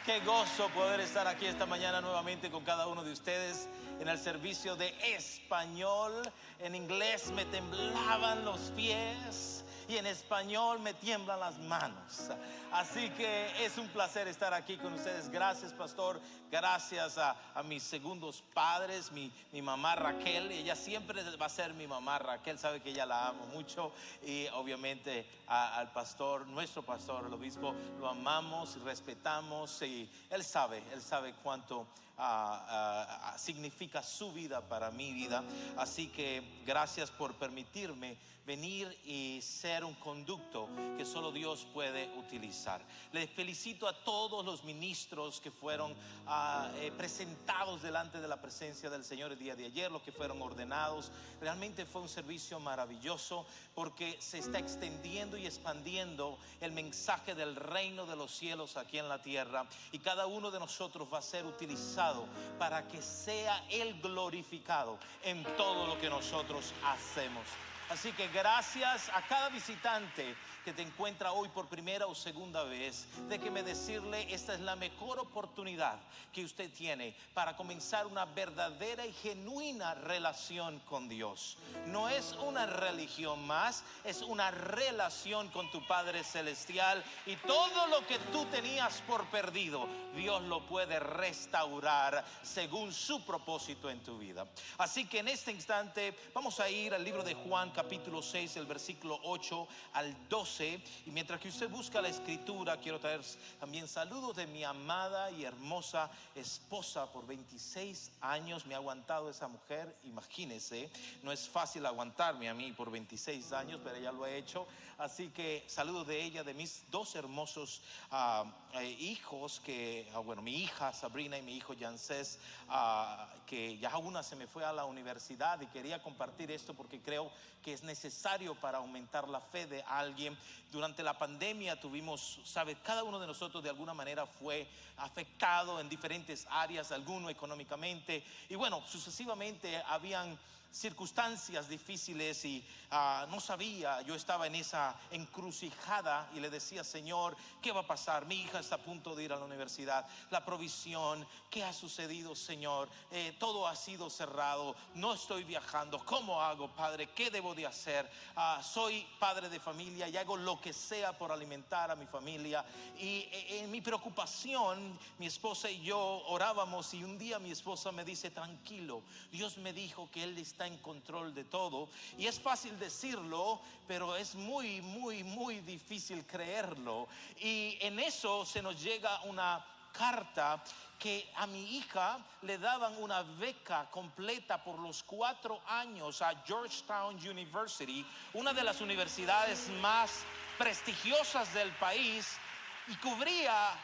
Qué gozo poder estar aquí esta mañana nuevamente con cada uno de ustedes en el servicio de español. En inglés me temblaban los pies y en español me tiemblan las manos. Así que es un placer estar aquí con ustedes. Gracias, pastor. Gracias a mis segundos padres, mi mamá Raquel. Ella siempre va a ser mi mamá Raquel, sabe que ella la amo mucho. Y obviamente al pastor, nuestro pastor, el obispo, lo amamos y respetamos. Y él sabe cuánto significa su vida para mi vida. Así que gracias por permitirme venir y ser un conducto que solo Dios puede utilizar. Les felicito a todos los ministros que fueron presentados delante de la presencia del Señor el día de ayer, los que fueron ordenados. Realmente fue un servicio maravilloso porque se está extendiendo y expandiendo el mensaje del reino de los cielos aquí en la tierra, y cada uno de nosotros va a ser utilizado para que sea Él glorificado en todo lo que nosotros hacemos. Así que gracias a cada visitante que te encuentra hoy por primera o segunda vez. Déjeme decirle, esta es la mejor oportunidad que usted tiene para comenzar una verdadera y genuina relación con Dios. No es una religión más, es una relación con tu Padre Celestial, y todo lo que tú tenías por perdido, Dios lo puede restaurar según su propósito en tu vida. Así que en este instante vamos a ir al libro de Juan capítulo 6, el versículo 8 al 12. Y mientras que usted busca la escritura, quiero traer también saludos de mi amada y hermosa esposa. Por 26 años me ha aguantado esa mujer. Imagínese, no es fácil aguantarme a mí por 26 años, pero ella lo ha hecho. Así que saludos de ella, de mis dos hermosos hijos, mi hija Sabrina y mi hijo Yancés, que ya una se me fue a la universidad, y quería compartir esto porque creo que es necesario para aumentar la fe de alguien. Durante la pandemia tuvimos, cada uno de nosotros de alguna manera fue afectado en diferentes áreas, alguno económicamente, y sucesivamente habían circunstancias difíciles, y no sabía, yo estaba en esa encrucijada y le decía: Señor, ¿qué va a pasar? Mi hija está a punto de ir a la universidad, la provisión, ¿qué ha sucedido, Señor? Todo ha sido cerrado, no estoy viajando, ¿cómo hago, Padre? ¿Qué debo de hacer? Soy padre de familia y hago lo que sea por alimentar a mi familia, y en mi preocupación, mi esposa y yo orábamos, y un día mi esposa me dice: tranquilo, Dios me dijo que Él está en control de todo. Y es fácil decirlo, pero es muy, muy, muy difícil creerlo. Y en eso se nos llega una carta que a mi hija le daban una beca completa por los 4 años a Georgetown University, una de las universidades más prestigiosas del país, y cubría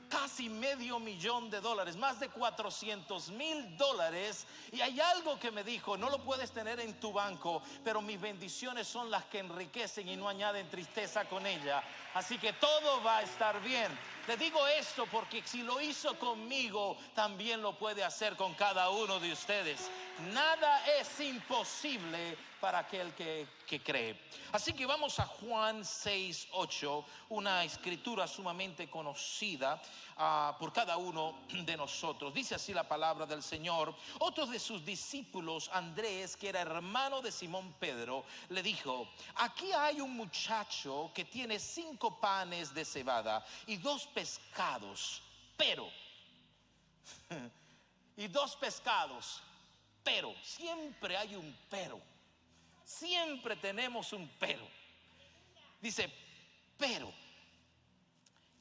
casi $500,000, más de $400,000. Y hay algo que me dijo: no lo puedes tener en tu banco, pero mis bendiciones son las que enriquecen y no añaden tristeza con ella. Así que todo va a estar bien. Le digo esto porque si lo hizo conmigo, también lo puede hacer con cada uno de ustedes. Nada es imposible para aquel que cree. Así que vamos a Juan 6:8, una escritura sumamente conocida por cada uno de nosotros. Dice así la palabra del Señor: otro de sus discípulos, Andrés, que era hermano de Simón Pedro, le dijo: aquí hay un muchacho que tiene 5 panes de cebada y 2 pescados, pero y 2 pescados, pero siempre hay un pero. Siempre tenemos un pero. Dice: pero,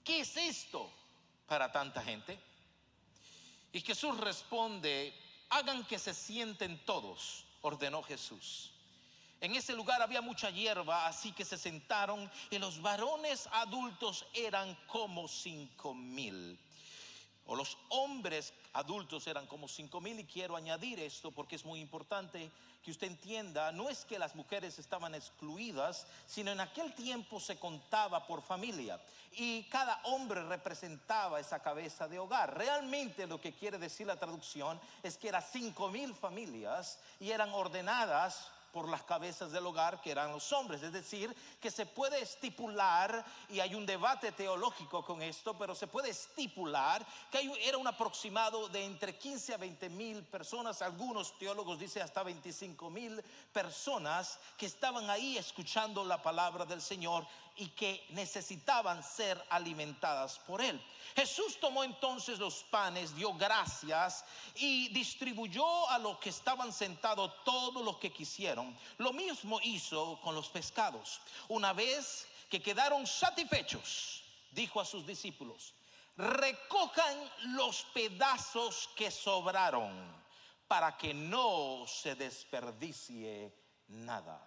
¿qué es esto para tanta gente? Y Jesús responde: hagan que se sienten todos, ordenó Jesús. En ese lugar había mucha hierba, así que se sentaron, y los varones adultos eran como 5,000. O los hombres adultos eran como 5,000. Y quiero añadir esto porque es muy importante que usted entienda: no es que las mujeres estaban excluidas, sino en aquel tiempo se contaba por familia, y cada hombre representaba esa cabeza de hogar. Realmente lo que quiere decir la traducción es que eran 5,000 familias, y eran ordenadas por las cabezas del hogar, que eran los hombres. Es decir, que se puede estipular, y hay un debate teológico con esto, pero se puede estipular que era un aproximado de entre 15 a 20 mil personas. Algunos teólogos dicen hasta 25,000 personas que estaban ahí escuchando la palabra del Señor y que necesitaban ser alimentadas por Él. Jesús tomó entonces los panes, dio gracias y distribuyó a los que estaban sentados todo lo que quisieron. Lo mismo hizo con los pescados. Una vez que quedaron satisfechos, dijo a sus discípulos: recojan los pedazos que sobraron, para que no se desperdicie nada.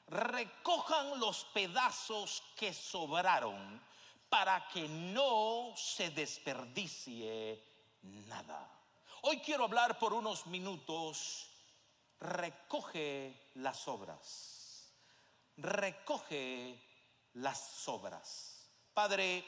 Recojan los pedazos que sobraron, para que no se desperdicie nada. Hoy quiero hablar por unos minutos. Recoge las sobras. Recoge las sobras. Padre,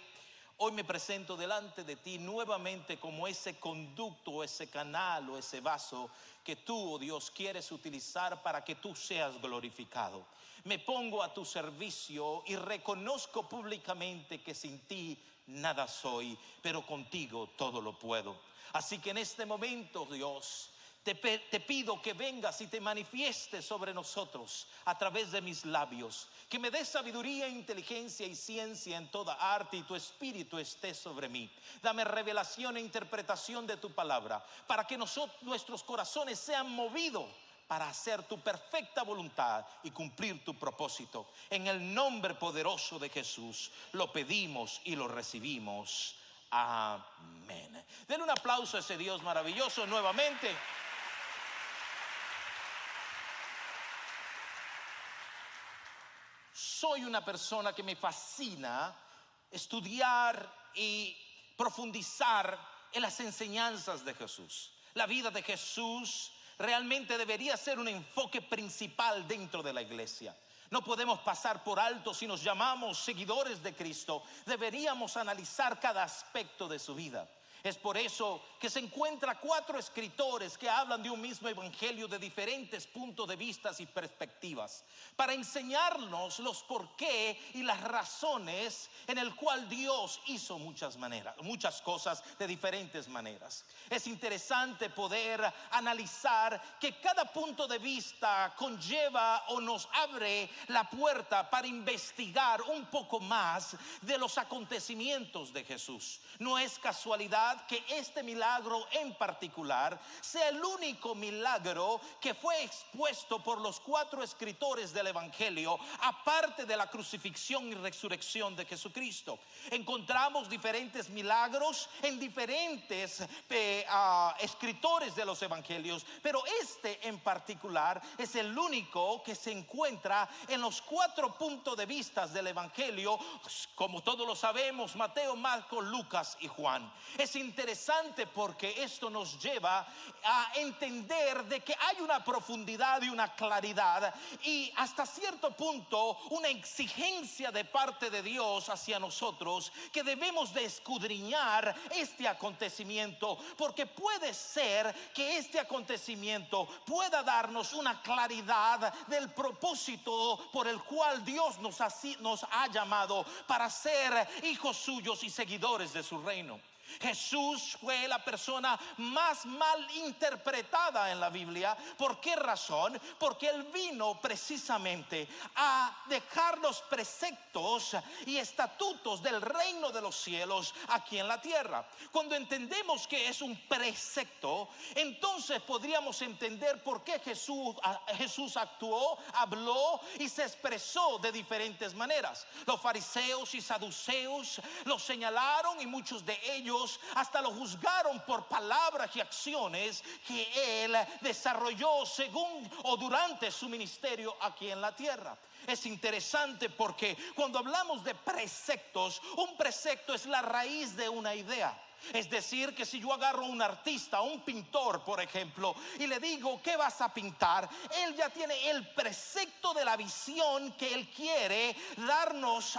hoy me presento delante de ti nuevamente como ese conducto, ese canal o ese vaso que tú, oh Dios, quieres utilizar para que tú seas glorificado. Me pongo a tu servicio y reconozco públicamente que sin ti nada soy, pero contigo todo lo puedo. Así que en este momento, Dios, te pido que vengas y te manifiestes sobre nosotros a través de mis labios, que me des sabiduría, inteligencia y ciencia en toda arte, y tu espíritu esté sobre mí. Dame revelación e interpretación de tu palabra, para que nuestros corazones sean movidos para hacer tu perfecta voluntad y cumplir tu propósito. En el nombre poderoso de Jesús lo pedimos y lo recibimos. Amén. Denle un aplauso a ese Dios maravilloso nuevamente. Soy una persona que me fascina estudiar y profundizar en las enseñanzas de Jesús. La vida de Jesús realmente debería ser un enfoque principal dentro de la iglesia. No podemos pasar por alto. Si nos llamamos seguidores de Cristo, deberíamos analizar cada aspecto de su vida. Es por eso que se encuentra 4 escritores que hablan de un mismo evangelio de diferentes puntos de vista y perspectivas, para enseñarnos los por qué y las razones en el cual Dios hizo muchas cosas de diferentes maneras. Es interesante poder analizar que cada punto de vista conlleva o nos abre la puerta para investigar un poco más de los acontecimientos de Jesús. No es casualidad que este milagro en particular sea el único milagro que fue expuesto por los 4 escritores del evangelio, aparte de la crucifixión y resurrección de Jesucristo. Encontramos diferentes milagros en diferentes escritores de los evangelios, pero este en particular es el único que se encuentra en los 4 puntos de vista del evangelio, como todos lo sabemos: Mateo, Marcos, Lucas y Juan. Es interesante porque esto nos lleva a entender de que hay una profundidad y una claridad, y hasta cierto punto una exigencia de parte de Dios hacia nosotros, que debemos de escudriñar este acontecimiento, porque puede ser que este acontecimiento pueda darnos una claridad del propósito por el cual Dios nos ha llamado para ser hijos suyos y seguidores de su reino. Jesús fue la persona más mal interpretada en la Biblia. ¿Por qué razón? Porque Él vino precisamente a dejar los preceptos y estatutos del reino de los cielos aquí en la tierra. Cuando entendemos que es un precepto, entonces podríamos entender por qué Jesús actuó, habló y se expresó de diferentes maneras. Los fariseos y saduceos lo señalaron, y muchos de ellos hasta lo juzgaron por palabras y acciones que Él desarrolló según o durante su ministerio aquí en la tierra. Es interesante porque cuando hablamos de preceptos, un precepto es la raíz de una idea. Es decir, que si yo agarro a un artista, a un pintor, por ejemplo, y le digo, ¿qué vas a pintar? Él ya tiene el precepto de la visión que él quiere darnos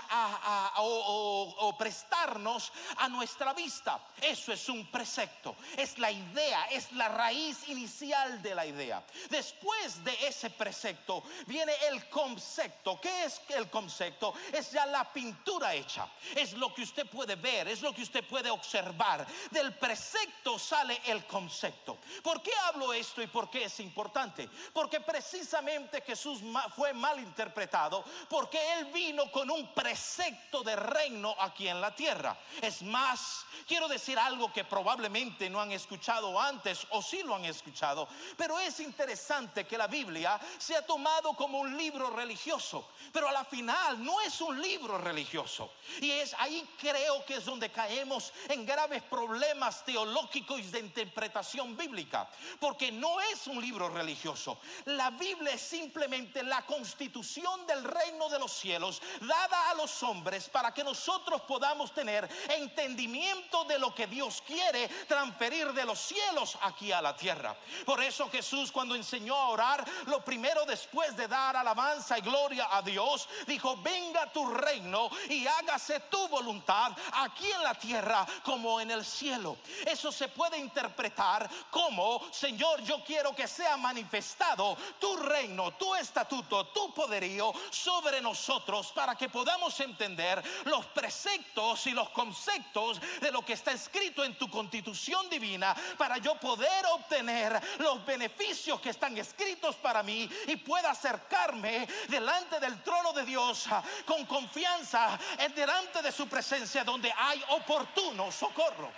o prestarnos a nuestra vista. Eso es un precepto, es la idea, es la raíz inicial de la idea. Después de ese precepto viene el concepto. ¿Qué es el concepto? Es ya la pintura hecha, es lo que usted puede ver, es lo que usted puede observar. Del precepto sale el concepto. ¿Por qué hablo esto y por qué es importante? Porque precisamente Jesús fue mal interpretado, porque él vino con un precepto de reino aquí en la tierra. Es más, quiero decir algo que probablemente no han escuchado antes, o sí lo han escuchado, pero es interesante que la Biblia se ha tomado como un libro religioso, pero a la final no es un libro religioso. Y es ahí, creo que es donde caemos en graves problemas teológicos de interpretación bíblica, porque no es un libro religioso. La Biblia es simplemente la constitución del reino de los cielos dada a los hombres para que nosotros podamos tener entendimiento de lo que Dios quiere transferir de los cielos aquí a la tierra. Por eso Jesús, cuando enseñó a orar, lo primero, después de dar alabanza y gloria a Dios, dijo: venga tu reino y hágase tu voluntad aquí en la tierra como en el cielo. Eso se puede interpretar como: Señor, yo quiero que sea manifestado tu reino, tu estatuto, tu poderío sobre nosotros, para que podamos entender los preceptos y los conceptos de lo que está escrito en tu constitución divina, para yo poder obtener los beneficios que están escritos para mí y pueda acercarme delante del trono de Dios con confianza, delante de su presencia, donde hay oportuno socorro.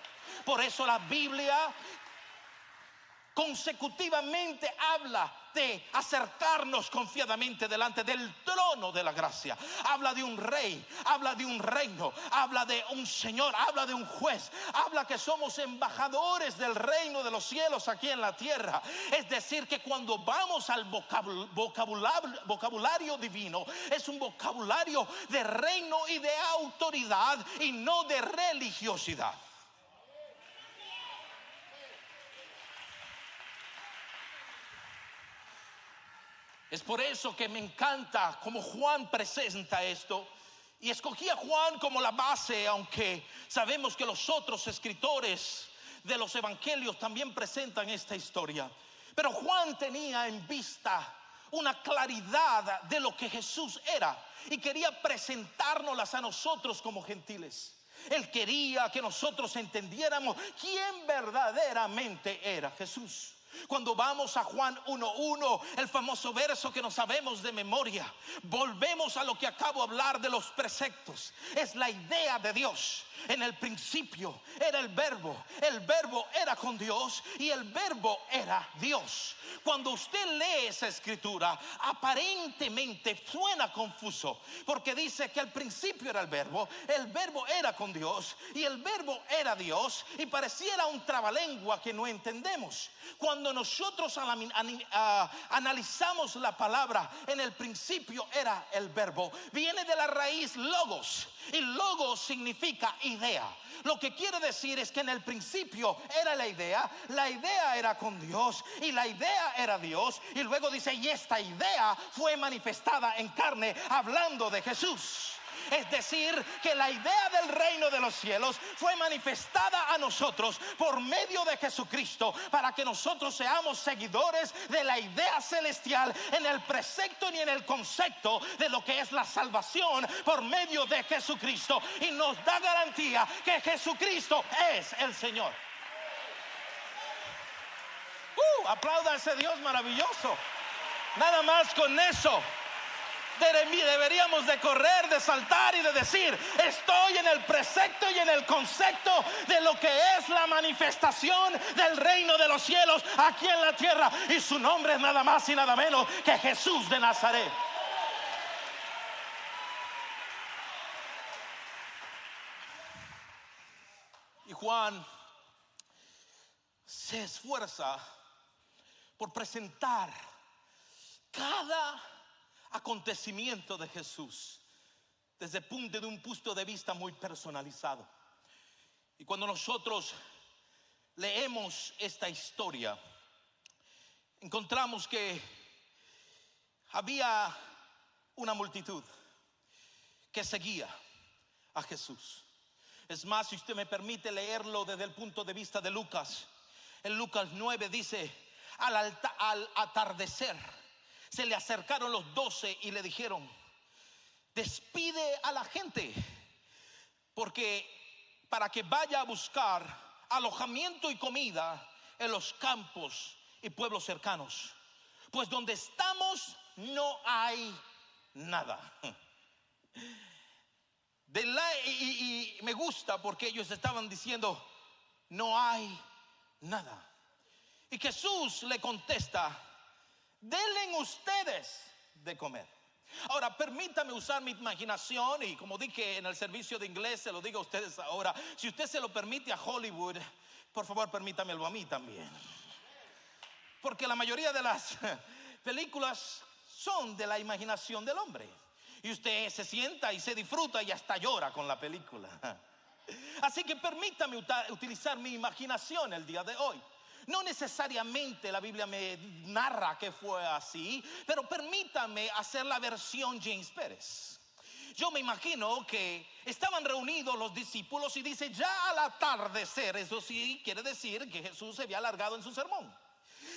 Por eso la Biblia consecutivamente habla de acercarnos confiadamente delante del trono de la gracia. Habla de un rey, habla de un reino, habla de un señor, habla de un juez, habla que somos embajadores del reino de los cielos aquí en la tierra. Es decir, que cuando vamos al vocabulario divino, es un vocabulario de reino y de autoridad, y no de religiosidad. Es por eso que me encanta cómo Juan presenta esto. Y escogí a Juan como la base, aunque sabemos que los otros escritores de los evangelios también presentan esta historia. Pero Juan tenía en vista una claridad de lo que Jesús era, y quería presentárnoslas a nosotros como gentiles. Él quería que nosotros entendiéramos quién verdaderamente era Jesús. Cuando vamos a Juan 1:1, el famoso verso que no sabemos de memoria, volvemos a lo que acabo de hablar de los preceptos. Es la idea de Dios. En el principio era el verbo era con Dios y el verbo era Dios. Cuando usted lee esa escritura, aparentemente suena confuso, porque dice que al principio era el verbo era con Dios y el verbo era Dios, y pareciera un trabalengua que no entendemos. Cuando nosotros analizamos la palabra, en el principio era el verbo, viene de la raíz logos, y logos significa idea. Lo que quiere decir es que en el principio era la idea era con Dios y la idea era Dios, y luego dice: y esta idea fue manifestada en carne, hablando de Jesús. Es decir, que la idea del reino de los cielos fue manifestada a nosotros por medio de Jesucristo, para que nosotros seamos seguidores de la idea celestial en el precepto y en el concepto de lo que es la salvación por medio de Jesucristo. Y nos da garantía que Jesucristo es el Señor. Aplauda a ese Dios maravilloso. Nada más con eso deberíamos de correr, de saltar y de decir: estoy en el precepto y en el concepto de lo que es la manifestación del reino de los cielos aquí en la tierra, y su nombre es nada más y nada menos que Jesús de Nazaret. Y Juan se esfuerza por presentar cada acontecimiento de Jesús desde un punto de vista muy personalizado. Y cuando nosotros leemos esta historia, encontramos que había una multitud que seguía a Jesús. Es más, si usted me permite leerlo desde el punto de vista de Lucas, en Lucas 9 dice: al atardecer se le acercaron los 12 y le dijeron: despide a la gente, porque para que vaya a buscar alojamiento y comida en los campos y pueblos cercanos, pues donde estamos no hay nada. Y me gusta porque ellos estaban diciendo: no hay nada. Y Jesús le contesta: denle ustedes de comer. Ahora, permítame usar mi imaginación, y como dije en el servicio de inglés, se lo digo a ustedes ahora. Si usted se lo permite a Hollywood, por favor permítamelo a mí también, porque la mayoría de las películas son de la imaginación del hombre, y usted se sienta y se disfruta y hasta llora con la película. Así que permítame utilizar mi imaginación el día de hoy. No necesariamente la Biblia me narra que fue así, pero permítame hacer la versión James Pérez. Yo me imagino que estaban reunidos los discípulos y dice: ya al atardecer. Eso sí quiere decir que Jesús se había alargado en su sermón.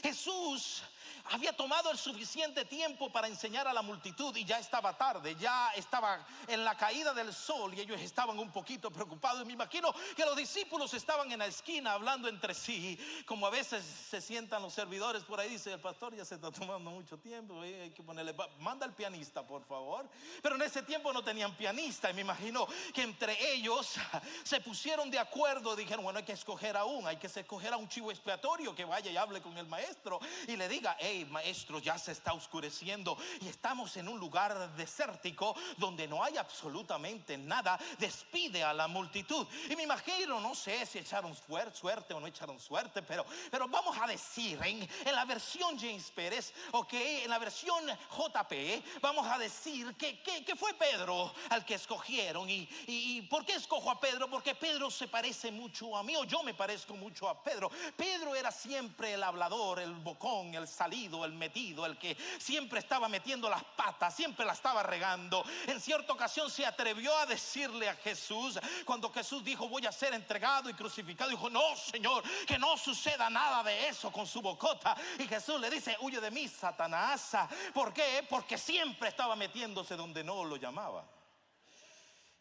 Jesús había tomado el suficiente tiempo para enseñar a la multitud y ya estaba tarde, ya estaba en la caída del sol y ellos estaban un poquito preocupados. Y me imagino que los discípulos estaban en la esquina hablando entre sí, como a veces se sientan los servidores por ahí. Dice: el pastor ya se está tomando mucho tiempo, hay que ponerle, manda al pianista por favor. Pero en ese tiempo no tenían pianista, y me imagino que entre ellos se pusieron de acuerdo. Dijeron: bueno, hay que escoger a un chivo expiatorio que vaya y hable con el maestro y le diga: hey maestro, ya se está oscureciendo y estamos en un lugar desértico donde no hay absolutamente nada, despide a la multitud. Y me imagino, no sé si echaron suerte o no echaron suerte, pero vamos a decir en la versión James Pérez, ok, en la versión JP, vamos a decir que fue Pedro al que escogieron. ¿Y por qué escojo a Pedro? Porque Pedro se parece mucho a mí, o yo me parezco mucho a Pedro. Pedro era siempre el hablador, el bocón, el salido, el metido, el que siempre estaba metiendo las patas, siempre la estaba regando. En cierta ocasión se atrevió a decirle a Jesús, cuando Jesús dijo: voy a ser entregado y crucificado, dijo: no, Señor, que no suceda nada de eso, con su bocota. Y Jesús le dice: huye de mí, Satanás. ¿Por qué? Porque siempre estaba metiéndose donde no lo llamaba.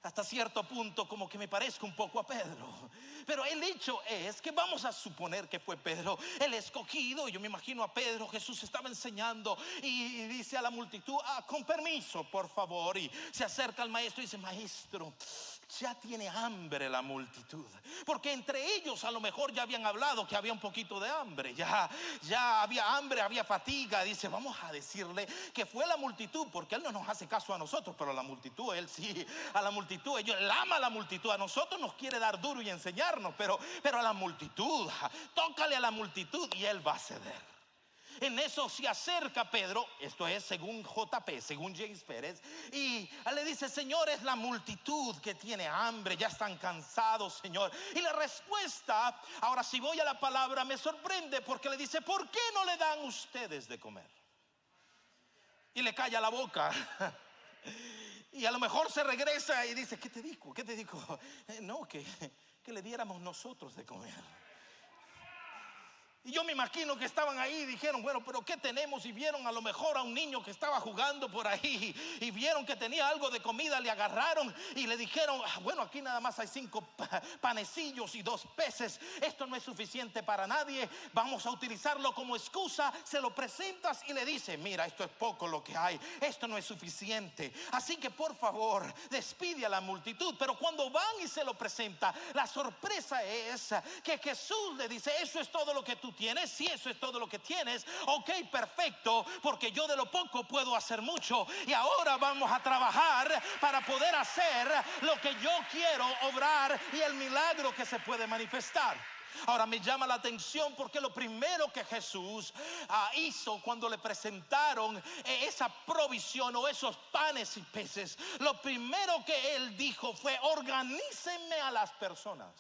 Hasta cierto punto como que me parezco un poco a Pedro, pero el hecho es que vamos a suponer que fue Pedro el escogido. Yo me imagino a Pedro, Jesús estaba enseñando y dice a la multitud: con permiso por favor. Y se acerca al maestro y dice: maestro, ya tiene hambre la multitud, porque entre ellos a lo mejor ya habían hablado que había un poquito de hambre, ya había hambre, había fatiga. Dice: vamos a decirle que fue la multitud, porque él no nos hace caso a nosotros, pero a la multitud él sí. A la multitud, él ama a la multitud. A nosotros nos quiere dar duro y enseñarnos, pero a la multitud, tócale a la multitud y él va a ceder. En eso se acerca Pedro, esto es según JP, según James Pérez, y le dice: Señor, es la multitud que tiene hambre, ya están cansados, Señor. Y la respuesta, ahora si voy a la palabra, me sorprende, porque le dice: ¿por qué no le dan ustedes de comer? Y le calla la boca. Y a lo mejor se regresa y dice: ¿qué te dijo? ¿Qué te dijo? No, que le diéramos nosotros de comer. Y yo me imagino que estaban ahí y dijeron: bueno, pero ¿qué tenemos? Y vieron a lo mejor a un niño que estaba jugando por ahí y vieron que tenía algo de comida, le agarraron y le dijeron: bueno, aquí nada más hay 5 panecillos y 2 peces, esto no es suficiente para nadie, vamos a utilizarlo como excusa. Se lo presentas y le dice: mira, esto es poco lo que hay, esto no es suficiente, así que por favor despide a la multitud. Pero cuando van y se lo presenta, la sorpresa es que Jesús le dice: eso es todo lo que tú tienes. Si eso es todo lo que tienes, ok, perfecto, porque yo de lo poco puedo hacer mucho, y ahora vamos a trabajar para poder hacer lo que yo quiero obrar y el milagro que se puede manifestar. Ahora me llama la atención porque lo primero que Jesús hizo cuando le presentaron esa provisión o esos panes y peces, lo primero que él dijo fue: organícenme a las personas.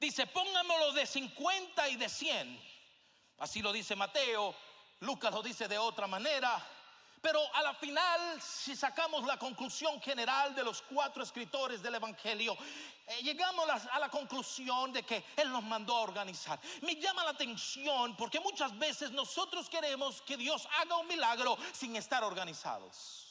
Dice, póngamelo de 50 y de 100. Así lo dice Mateo, Lucas lo dice de otra manera. Pero a la final, si sacamos la conclusión general de los 4 escritores del Evangelio, llegamos a la conclusión de que Él nos mandó a organizar. Me llama la atención porque muchas veces nosotros queremos que Dios haga un milagro sin estar organizados.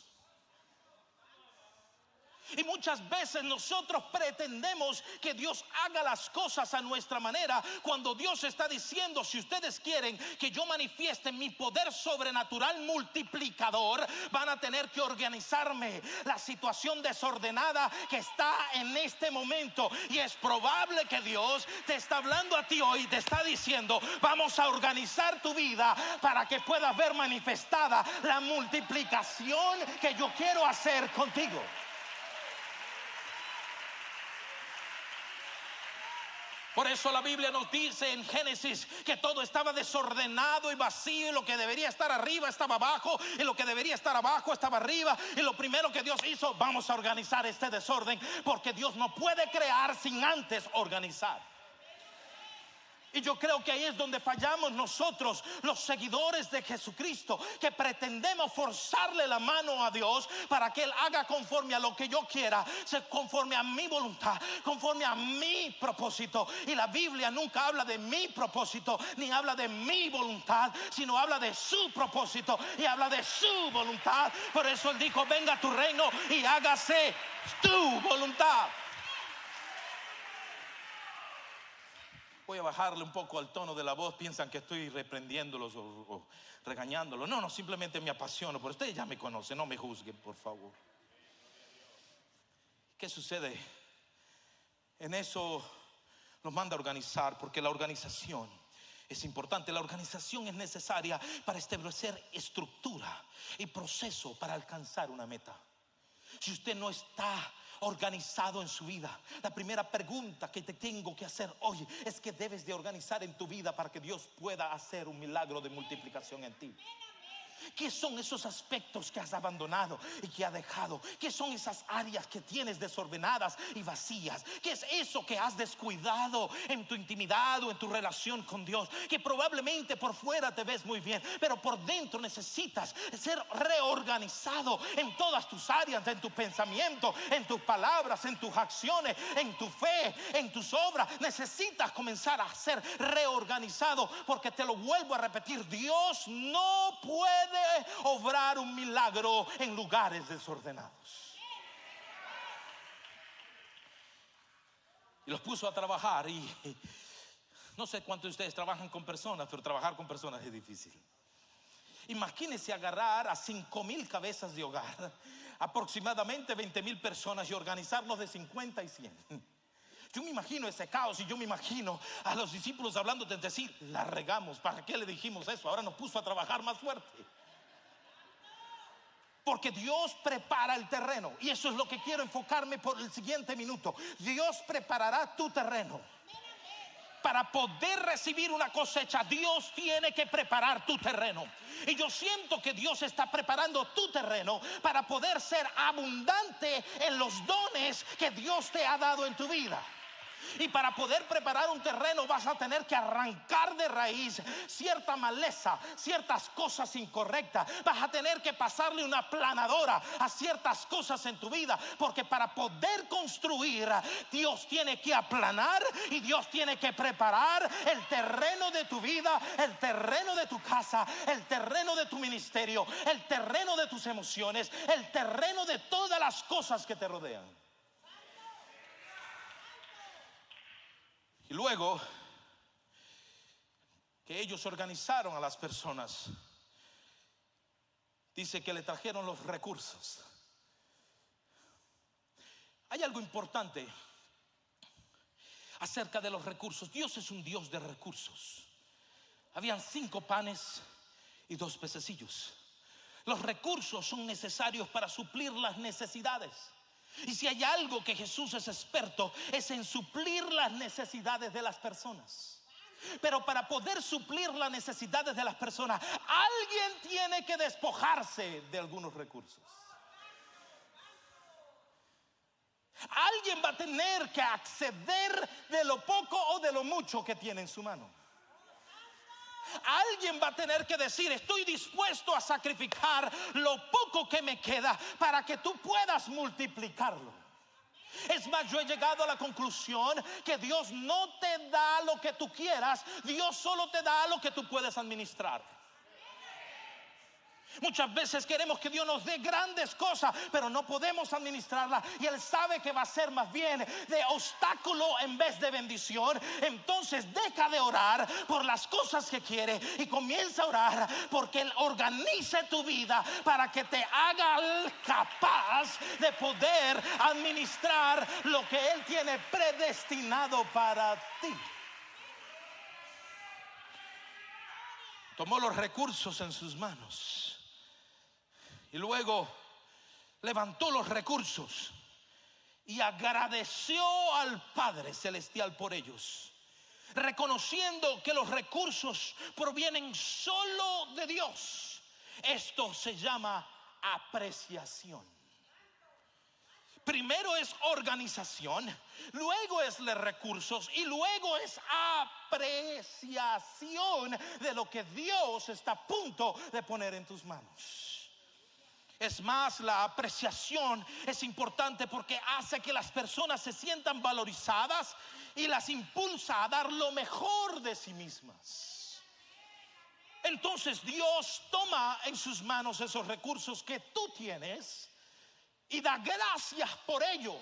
Y muchas veces nosotros pretendemos que Dios haga las cosas a nuestra manera, cuando Dios está diciendo, si ustedes quieren que yo manifieste mi poder sobrenatural multiplicador, van a tener que organizarme. La situación desordenada que está en este momento, y es probable que Dios te está hablando a ti hoy y te está diciendo, vamos a organizar tu vida para que puedas ver manifestada la multiplicación que yo quiero hacer contigo. Por eso la Biblia nos dice en Génesis que todo estaba desordenado y vacío, y lo que debería estar arriba estaba abajo, y lo que debería estar abajo estaba arriba. Y lo primero que Dios hizo, vamos a organizar este desorden, porque Dios no puede crear sin antes organizar. Y yo creo que ahí es donde fallamos nosotros, los seguidores de Jesucristo, que pretendemos forzarle la mano a Dios para que Él haga conforme a lo que yo quiera, conforme a mi voluntad, conforme a mi propósito. Y la Biblia nunca habla de mi propósito, ni habla de mi voluntad, sino habla de su propósito y habla de su voluntad. Por eso Él dijo, venga tu reino y hágase tu voluntad. Voy a bajarle un poco al tono de la voz. Piensan que estoy reprendiéndolos o regañándolos. No, simplemente me apasiono. Pero ustedes ya me conocen, no me juzguen, por favor. ¿Qué sucede? En eso nos manda a organizar, porque la organización es importante. La organización es necesaria para establecer estructura y proceso para alcanzar una meta. Si usted no está organizado en su vida, la primera pregunta que te tengo que hacer hoy es que debes de organizar en tu vida para que Dios pueda hacer un milagro de multiplicación en ti. ¿Qué son esos aspectos que has abandonado y que has dejado? ¿Qué son esas áreas que tienes desordenadas y vacías? ¿Qué es eso que has descuidado en tu intimidad o en tu relación con Dios? Que probablemente por fuera te ves muy bien, pero por dentro necesitas ser reorganizado en todas tus áreas, en tu pensamiento, en tus palabras, en tus acciones, en tu fe, en tus obras. Necesitas comenzar a ser reorganizado, porque te lo vuelvo a repetir, Dios no puede obrar un milagro en lugares desordenados. Y los puso a trabajar, y no sé cuántos de ustedes trabajan con personas, pero trabajar con personas es difícil. Imagínense agarrar a 5,000 cabezas de hogar, aproximadamente 20,000 personas, y organizarlos de 50 y 100. Yo me imagino ese caos, y yo me imagino a los discípulos hablando de decir, la regamos, ¿para qué le dijimos eso? Ahora nos puso a trabajar más fuerte. Porque Dios prepara el terreno, y eso es lo que quiero enfocarme por el siguiente minuto. Dios preparará tu terreno. Para poder recibir una cosecha, Dios tiene que preparar tu terreno. Y yo siento que Dios está preparando tu terreno para poder ser abundante en los dones que Dios te ha dado en tu vida. Y para poder preparar un terreno vas a tener que arrancar de raíz cierta maleza, ciertas cosas incorrectas. Vas a tener que pasarle una aplanadora a ciertas cosas en tu vida, porque para poder construir, Dios tiene que aplanar y Dios tiene que preparar el terreno de tu vida, el terreno de tu casa, el terreno de tu ministerio, el terreno de tus emociones, el terreno de todas las cosas que te rodean. Y luego que ellos organizaron a las personas, dice que le trajeron los recursos. Hay algo importante acerca de los recursos. Dios es un Dios de recursos. Habían 5 panes y 2 pececillos. Los recursos son necesarios para suplir las necesidades. Y si hay algo que Jesús es experto, es en suplir las necesidades de las personas. Pero para poder suplir las necesidades de las personas, alguien tiene que despojarse de algunos recursos. Alguien va a tener que acceder de lo poco o de lo mucho que tiene en su mano. Alguien va a tener que decir: estoy dispuesto a sacrificar lo poco que me queda para que tú puedas multiplicarlo. Es más, yo he llegado a la conclusión que Dios no te da lo que tú quieras, Dios solo te da lo que tú puedes administrar. Muchas veces queremos que Dios nos dé grandes cosas, pero no podemos administrarlas, y Él sabe que va a ser más bien de obstáculo en vez de bendición. Entonces deja de orar por las cosas que quiere y comienza a orar porque Él organice tu vida para que te haga capaz de poder administrar lo que Él tiene predestinado para ti. Tomó los recursos en sus manos y luego levantó los recursos y agradeció al Padre Celestial por ellos, reconociendo que los recursos provienen solo de Dios. Esto se llama apreciación. Primero es organización, luego es los recursos y luego es apreciación de lo que Dios está a punto de poner en tus manos. Es más, la apreciación es importante porque hace que las personas se sientan valorizadas y las impulsa a dar lo mejor de sí mismas. Entonces Dios toma en sus manos esos recursos que tú tienes y da gracias por ello,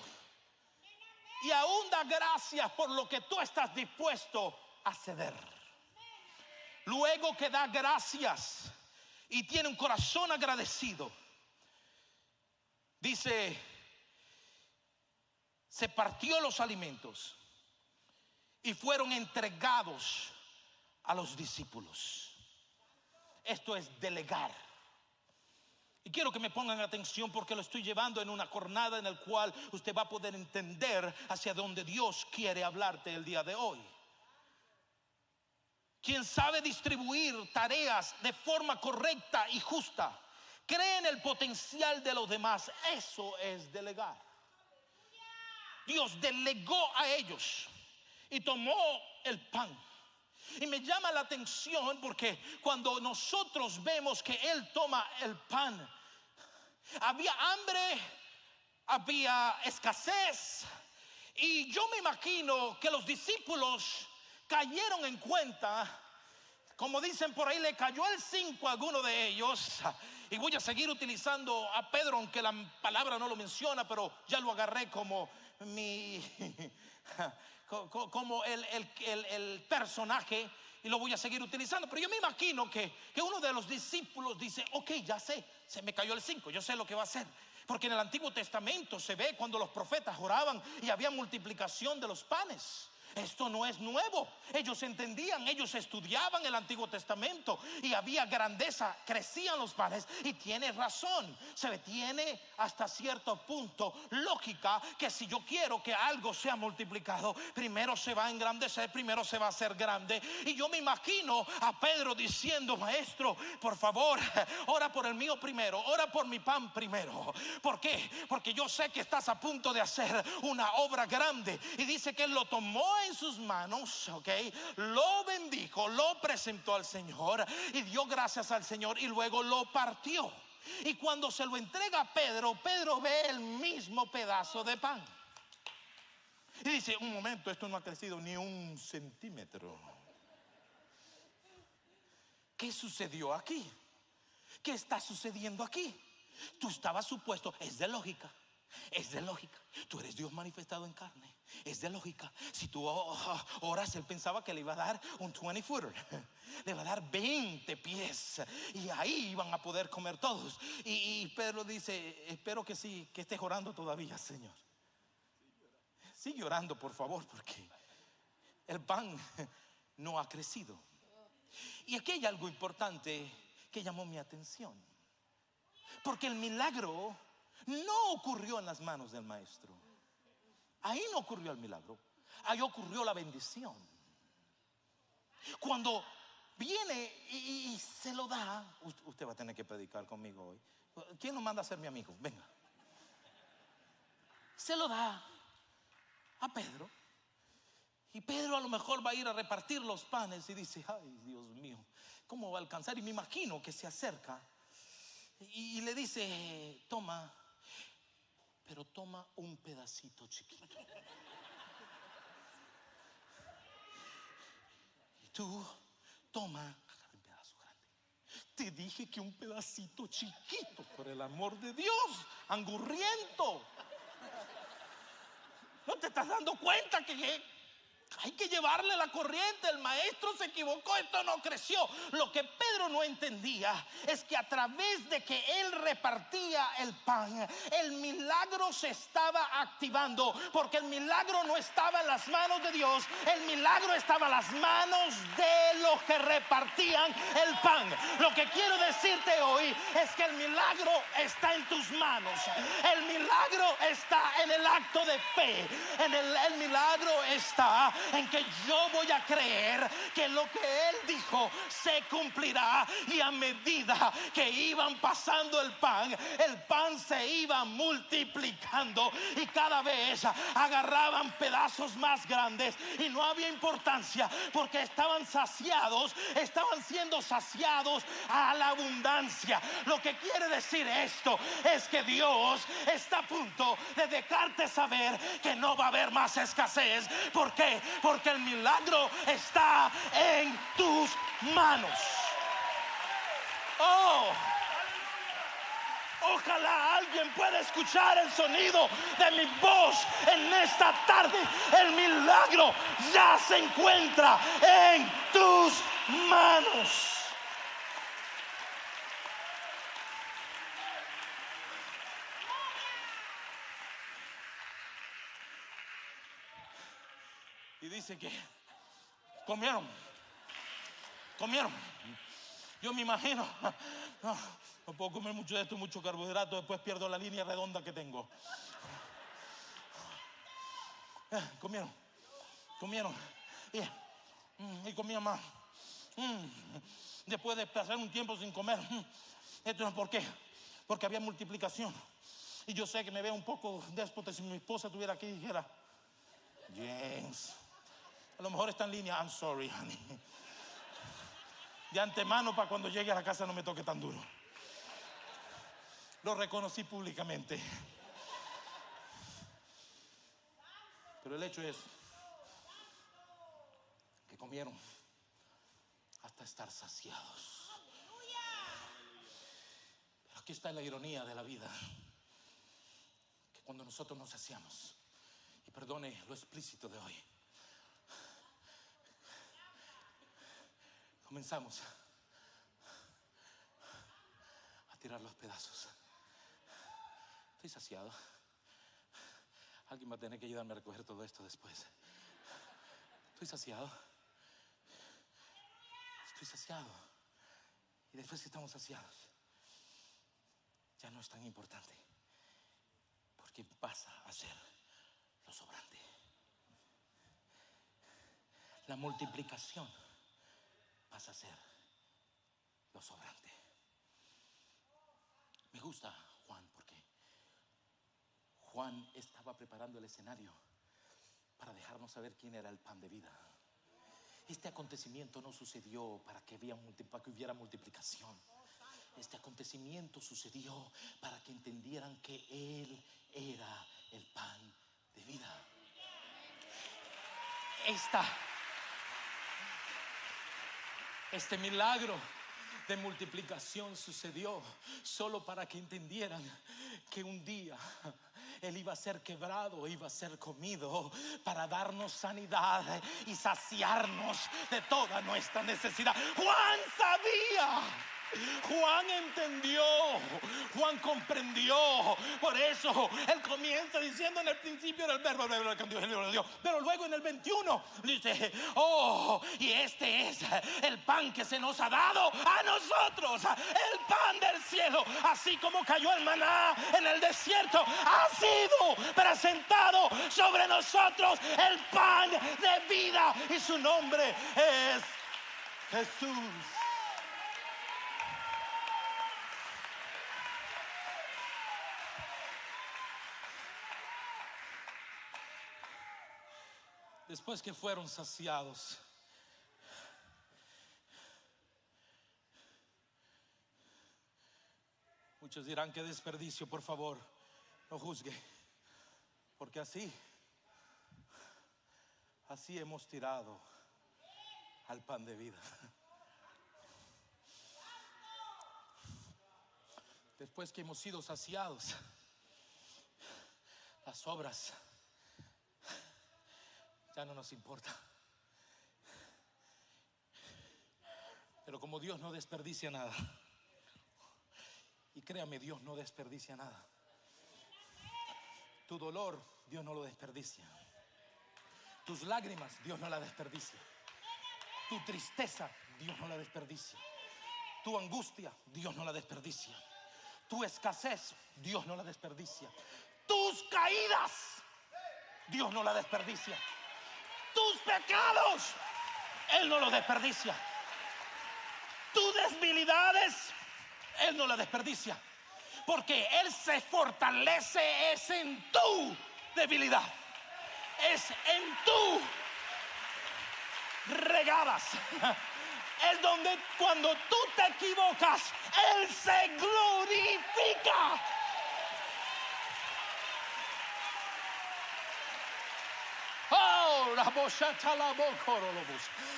y aún da gracias por lo que tú estás dispuesto a ceder. Luego que da gracias y tiene un corazón agradecido, dice: se partió los alimentos y fueron entregados a los discípulos. Esto es delegar. Y quiero que me pongan atención porque lo estoy llevando en una jornada en la cual usted va a poder entender hacia dónde Dios quiere hablarte el día de hoy. Quien sabe distribuir tareas de forma correcta y justa, cree en el potencial de los demás. Eso es delegar. Dios delegó a ellos y tomó el pan. Y me llama la atención porque cuando nosotros vemos que Él toma el pan, había hambre, había escasez, y yo me imagino que los discípulos cayeron en cuenta. Como dicen por ahí, le cayó el 5 a alguno de ellos. Y voy a seguir utilizando a Pedro, aunque la palabra no lo menciona, pero ya lo agarré como como el personaje, y lo voy a seguir utilizando. Pero yo me imagino que uno de los discípulos dice: ok, ya sé, se me cayó el 5, yo sé lo que va a hacer. Porque en el Antiguo Testamento se ve cuando los profetas oraban y había multiplicación de los panes. Esto no es nuevo. Ellos entendían, ellos estudiaban el Antiguo Testamento y había grandeza, crecían los panes. Y tiene razón, se tiene hasta cierto punto lógica que si yo quiero que algo sea multiplicado, primero se va a engrandecer, primero se va a hacer grande. Y yo me imagino a Pedro diciendo: maestro, por favor, ora por el mío primero, ora por mi pan primero. ¿Por qué? Porque yo sé que estás a punto de hacer una obra grande. Y dice que él lo tomó en sus manos, ok, lo bendijo, lo presentó al Señor y dio gracias al Señor, y luego lo partió. Y cuando se lo entrega a Pedro, Pedro ve el mismo pedazo de pan y dice: un momento, esto no ha crecido ni 1 centímetro. ¿Qué sucedió aquí? ¿Qué está sucediendo aquí? Tú estabas supuesto, es de lógica. Es de lógica. Tú eres Dios manifestado en carne. Es de lógica. Si tú oras, él pensaba que le iba a dar un 20-footer. Le va a dar 20 pies. Y ahí iban a poder comer todos. Y Pedro dice: espero que sí, que estés orando todavía, Señor. Sigue orando, por favor, porque el pan no ha crecido. Y aquí hay algo importante que llamó mi atención. Porque el milagro no ocurrió en las manos del maestro. Ahí no ocurrió el milagro. Ahí ocurrió la bendición. Cuando viene y se lo da. Usted va a tener que predicar conmigo hoy. ¿Quién nos manda a ser mi amigo? Venga. se lo da a Pedro. Y Pedro a lo mejor va a ir a repartir los panes y dice: ay, Dios mío, ¿cómo va a alcanzar? Y me imagino que se acerca y le dice: toma, pero toma un pedacito chiquito. Y tú toma un pedazo grande. Te dije que un pedacito chiquito, por el amor de Dios, angurriento. ¿No te estás dando cuenta que hay que llevarle la corriente? El maestro se equivocó, esto no creció. Lo que Pedro no entendía es que a través de que él repartía el pan, el milagro se estaba activando, porque el milagro no estaba en las manos de Dios, el milagro estaba en las manos de los que repartían el pan. Lo que quiero decirte hoy es que el milagro está en tus manos. El milagro está en el acto de fe. El milagro está en que yo voy a creer que lo que él dijo se cumplirá. Y a medida que iban pasando el pan se iba multiplicando, y cada vez agarraban pedazos más grandes, y no había importancia, porque estaban saciados, estaban siendo saciados a la abundancia. Lo que quiere decir esto es que Dios está a punto de dejarte saber que no va a haber más escasez. ¿Por qué? Porque el milagro está en tus manos. Oh, ojalá alguien pueda escuchar el sonido de mi voz en esta tarde. El milagro ya se encuentra en tus manos. Y dice que comieron. Yo me imagino, no puedo comer mucho de esto, mucho carbohidrato, después pierdo la línea redonda que tengo. Comieron y comían más. Después de pasar un tiempo sin comer. Esto es por qué, porque había multiplicación. Y yo sé que me veo un poco déspota. Si mi esposa estuviera aquí y dijera: James, a lo mejor está en línea. I'm sorry, honey. De antemano, para cuando llegue a la casa no me toque tan duro. Lo reconocí públicamente. Pero el hecho es que comieron hasta estar saciados. Pero aquí está la ironía de la vida, que cuando nosotros nos saciamos, y perdone lo explícito de hoy, comenzamos a tirar los pedazos. Estoy saciado. Alguien va a tener que ayudarme a recoger todo esto después. Estoy saciado. Y después que estamos saciados, ya no es tan importante, porque pasa a ser lo sobrante. La multiplicación pasa a ser lo sobrante. Me gusta Juan, porque Juan estaba preparando el escenario para dejarnos saber quién era el pan de vida. Este acontecimiento no sucedió para que hubiera multiplicación. Este acontecimiento sucedió para que entendieran que Él era el pan de vida. Este milagro de multiplicación sucedió solo para que entendieran que un día Él iba a ser quebrado, iba a ser comido, para darnos sanidad y saciarnos de toda nuestra necesidad. Juan sabía. Juan entendió, Juan comprendió. Por eso él comienza diciendo: en el principio era el verbo, pero luego en el 21 dice: oh, y este es el pan que se nos ha dado a nosotros, el pan del cielo. Así como cayó el maná en el desierto, ha sido presentado sobre nosotros el pan de vida, y su nombre es Jesús. Después que fueron saciados, muchos dirán: qué desperdicio. Por favor, no juzgue, porque así hemos tirado al pan de vida. Después que hemos sido saciados, las sobras ya no nos importa. Pero como Dios no desperdicia nada, y créame, Dios no desperdicia nada. Tu dolor, Dios no lo desperdicia. Tus lágrimas, Dios no la desperdicia. Tu tristeza, Dios no la desperdicia. Tu angustia, Dios no la desperdicia. Tu escasez, Dios no la desperdicia. Tus caídas, Dios no la desperdicia. Tus pecados, Él no los desperdicia. Tus debilidades, Él no las desperdicia. Porque Él se fortalece es en tu debilidad, es en tu regadas, es donde cuando tú te equivocas, Él se glorifica.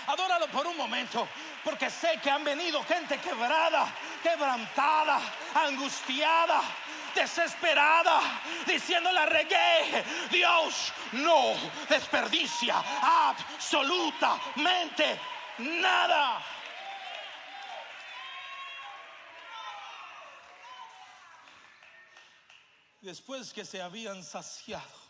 Adóralo por un momento, porque sé que han venido gente quebrada, quebrantada, angustiada, desesperada, diciendo: la regué. Dios no desperdicia absolutamente nada. Después que se habían saciado,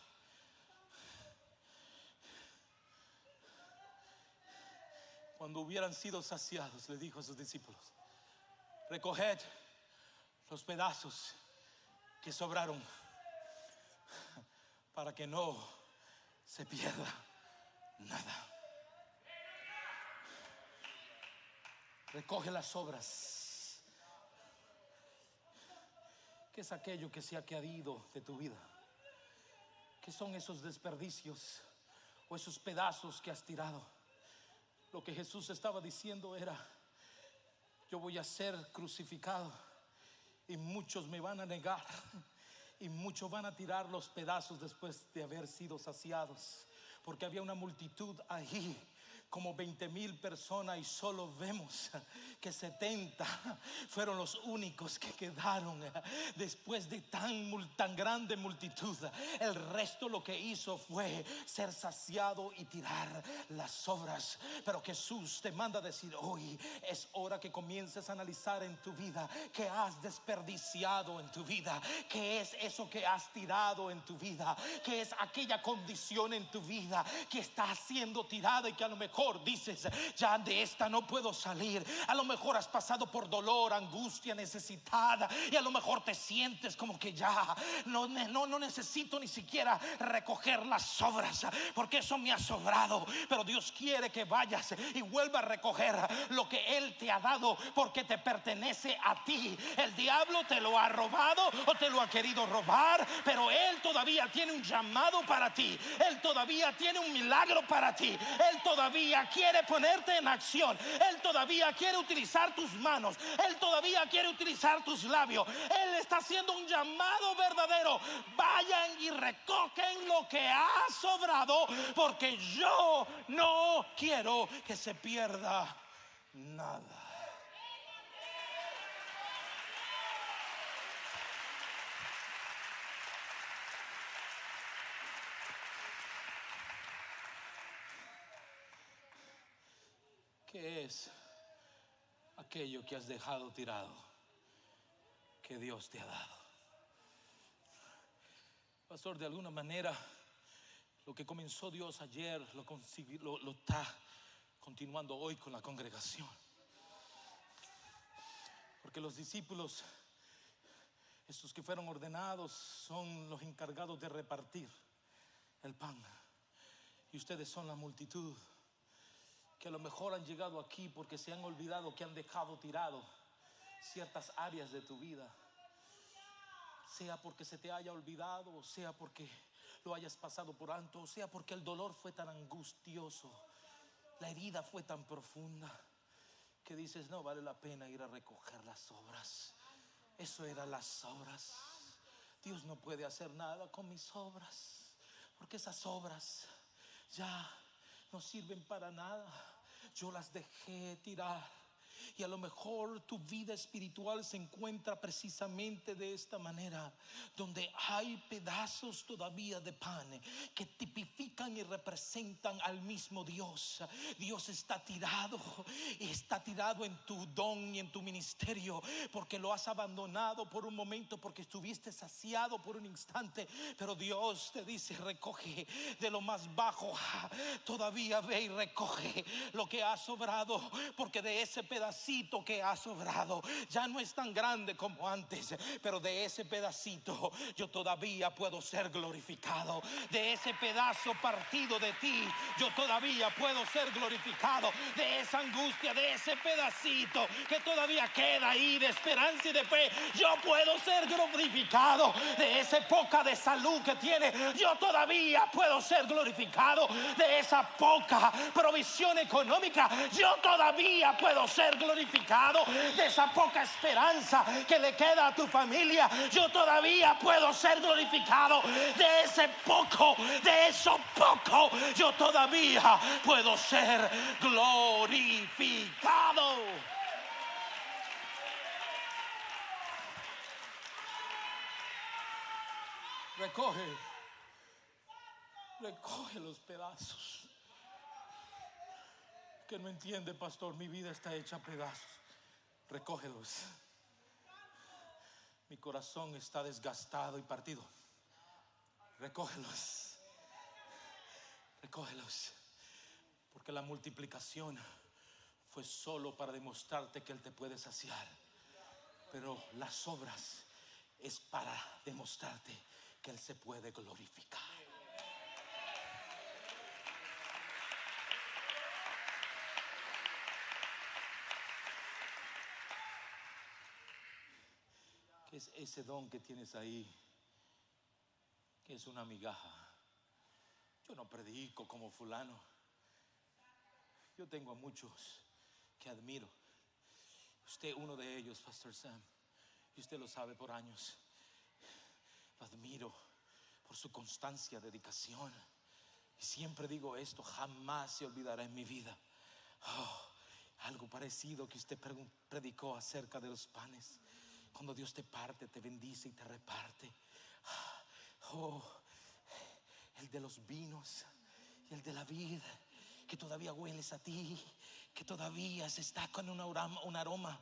cuando hubieran sido saciados, le dijo a sus discípulos: recoged los pedazos que sobraron, para que no se pierda nada. Recoge las sobras. ¿Qué es aquello que se ha caído de tu vida? ¿Qué son esos desperdicios o esos pedazos que has tirado? Lo que Jesús estaba diciendo era: yo voy a ser crucificado y muchos me van a negar, y muchos van a tirar los pedazos después de haber sido saciados, porque había una multitud ahí, como 20,000 personas, y solo vemos que 70 fueron los únicos que quedaron después de tan grande multitud. El resto lo que hizo fue ser saciado y tirar las sobras. Pero Jesús te manda a decir: hoy es hora que comiences a analizar en tu vida qué has desperdiciado en tu vida, qué es eso que has tirado en tu vida, qué es aquella condición en tu vida que está siendo tirada y que a lo mejor dices: ya de esta no puedo salir. A lo mejor has pasado por dolor, angustia, necesidad, y a lo mejor te sientes como que ya no necesito ni siquiera recoger las sobras, porque eso me ha sobrado. Pero Dios quiere que vayas y vuelva a recoger lo que Él te ha dado, porque te pertenece a ti. El diablo te lo ha robado o te lo ha querido robar, pero Él todavía tiene un llamado para ti. Él todavía tiene un milagro para ti. Él todavía quiere ponerte en acción. Él todavía quiere utilizar tus manos. Él todavía quiere utilizar tus labios. Él está haciendo un llamado verdadero: vayan y recogen lo que ha sobrado, porque yo no quiero que se pierda nada. ¿Qué es aquello que has dejado tirado que Dios te ha dado? Pastor, de alguna manera lo que comenzó Dios ayer lo está continuando hoy con la congregación. Porque los discípulos, estos que fueron ordenados, son los encargados de repartir el pan. Y ustedes son la multitud que a lo mejor han llegado aquí porque se han olvidado que han dejado tirado ciertas áreas de tu vida, sea porque se te haya olvidado, o sea porque lo hayas pasado por alto, o sea porque el dolor fue tan angustioso, la herida fue tan profunda, que dices no vale la pena ir a recoger las obras. Eso eran las obras. Dios no puede hacer nada con mis obras, porque esas obras ya no sirven para nada. Yo las dejé tirar. Y a lo mejor tu vida espiritual se encuentra precisamente de esta manera, donde hay pedazos todavía de pan que tipifican y representan al mismo Dios. Dios está tirado, y está tirado en tu don y en tu ministerio, porque lo has abandonado por un momento, porque estuviste saciado por un instante. Pero Dios te dice: recoge de lo más bajo, todavía ve y recoge lo que ha sobrado, porque de ese pedacito que ha sobrado ya no es tan grande como antes, pero de ese pedacito yo todavía puedo ser glorificado. De ese pedazo partido de ti yo todavía puedo ser glorificado. De esa angustia, de ese pedacito que todavía queda ahí de esperanza y de fe, yo puedo ser glorificado. De esa poca de salud que tiene, yo todavía puedo ser glorificado. De esa poca provisión económica, yo todavía puedo ser glorificado. De esa poca esperanza que le queda a tu familia, yo todavía puedo ser glorificado. De ese poco, de eso poco, yo todavía puedo ser glorificado. Recoge los pedazos. Que no entiende, pastor, mi vida está hecha a pedazos. Recógelos. Mi corazón está desgastado y partido. Recógelos. Porque la multiplicación fue solo para demostrarte que Él te puede saciar, pero las obras es para demostrarte que Él se puede glorificar. ¿Qué es ese don que tienes ahí? Que es una migaja. Yo no predico como fulano. Yo tengo a muchos que admiro. Usted uno de ellos, Pastor Sam, y usted lo sabe por años. Lo admiro por su constancia, dedicación. Y siempre digo esto: jamás se olvidará en mi vida. Algo parecido que usted predicó acerca de los panes. Cuando Dios te parte, te bendice y te reparte. El de los vinos y el de la vid, que todavía hueles a ti, que todavía se está con un aroma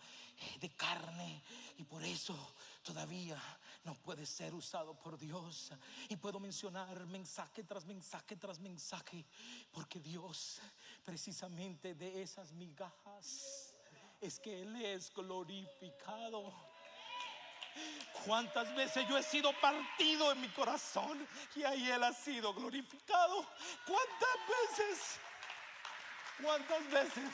de carne, y por eso todavía no puede ser usado por Dios. Y puedo mencionar mensaje tras mensaje tras mensaje, porque Dios, precisamente de esas migajas es que Él es glorificado. ¿Cuántas veces yo he sido partido en mi corazón y ahí Él ha sido glorificado? ¿Cuántas veces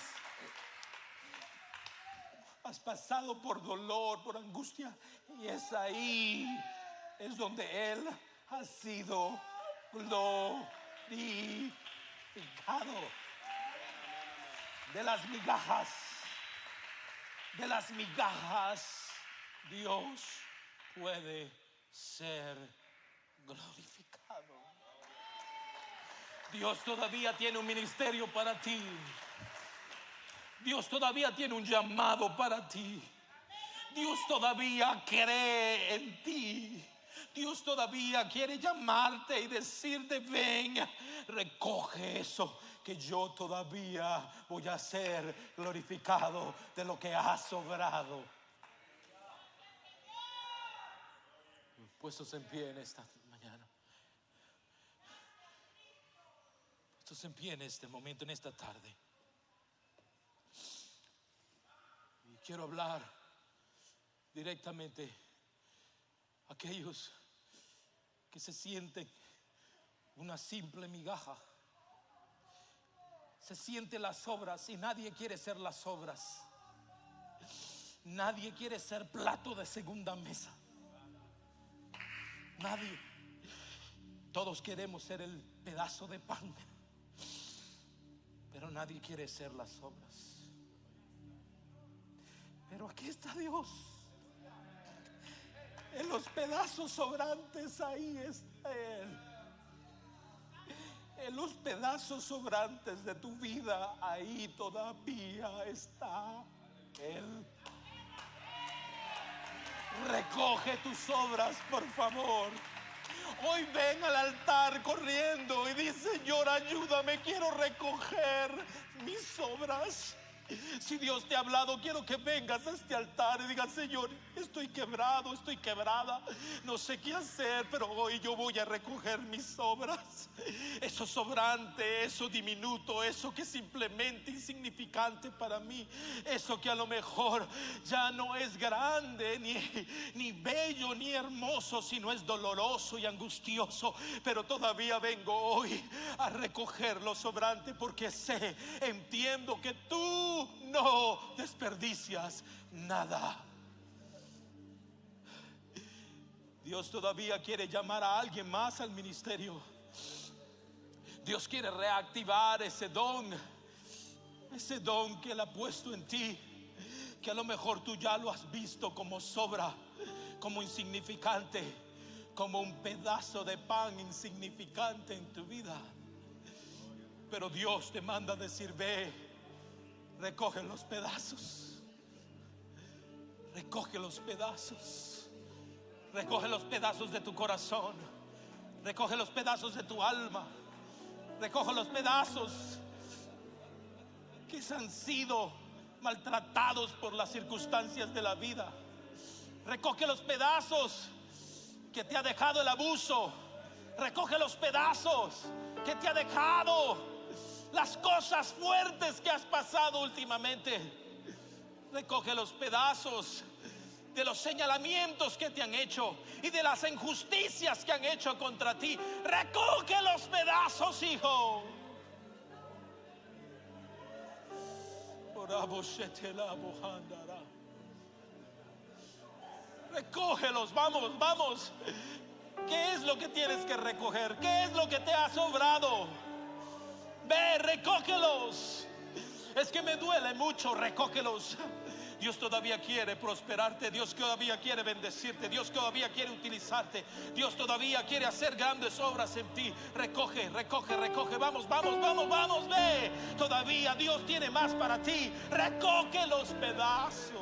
has pasado por dolor, por angustia, y es ahí, es donde Él ha sido glorificado? De las migajas Dios puede ser glorificado. Dios todavía tiene un ministerio para ti. Dios todavía tiene un llamado para ti. Dios todavía cree en ti. Dios todavía quiere llamarte y decirte: ven, recoge eso, que yo todavía voy a ser glorificado de lo que ha sobrado. Puestos en pie en esta mañana, puestos en pie en este momento, en esta tarde, y quiero hablar directamente a aquellos que se sienten una simple migaja. Se sienten las obras y nadie quiere ser las obras. Nadie quiere ser plato de segunda mesa. Nadie. Todos queremos ser el pedazo de pan, pero nadie quiere ser las sobras. Pero aquí está Dios. En los pedazos sobrantes, ahí está Él. En los pedazos sobrantes de tu vida, ahí todavía está Él. Recoge tus obras, por favor. Hoy ven al altar corriendo y dice: Señor, ayúdame, quiero recoger mis obras. Si Dios te ha hablado, quiero que vengas a este altar y digas: Señor, estoy quebrado, estoy quebrada, no sé qué hacer, pero hoy yo voy a recoger mis obras. Eso sobrante, eso diminuto, eso que es simplemente insignificante para mí, eso que a lo mejor ya no es grande, ni bello, ni hermoso, sino es doloroso y angustioso, pero todavía vengo hoy a recoger lo sobrante, porque sé, entiendo que tú no desperdicias nada. Dios todavía quiere llamar a alguien más al ministerio. Dios quiere reactivar ese don que Él ha puesto en ti, que a lo mejor tú ya lo has visto como sobra, como insignificante, como un pedazo de pan insignificante en tu vida. Pero Dios te manda a decir: ve, recoge los pedazos. Recoge los pedazos. Recoge los pedazos de tu corazón. Recoge los pedazos de tu alma. Recoge los pedazos que han sido maltratados por las circunstancias de la vida. Recoge los pedazos que te ha dejado el abuso. Recoge los pedazos que te ha dejado las cosas fuertes que has pasado últimamente. Recoge los pedazos de los señalamientos que te han hecho y de las injusticias que han hecho contra ti. Recoge los pedazos, hijo. Recógelos, vamos, vamos. ¿Qué es lo que tienes que recoger? ¿Qué es lo que te ha sobrado? Ve, recógelos. Es que me duele mucho, recógelos. Dios todavía quiere prosperarte. Dios todavía quiere bendecirte. Dios todavía quiere utilizarte. Dios todavía quiere hacer grandes obras en ti. Recoge, recoge, recoge. Vamos, vamos, vamos, vamos. Ve, todavía Dios tiene más para ti. Recoge los pedazos.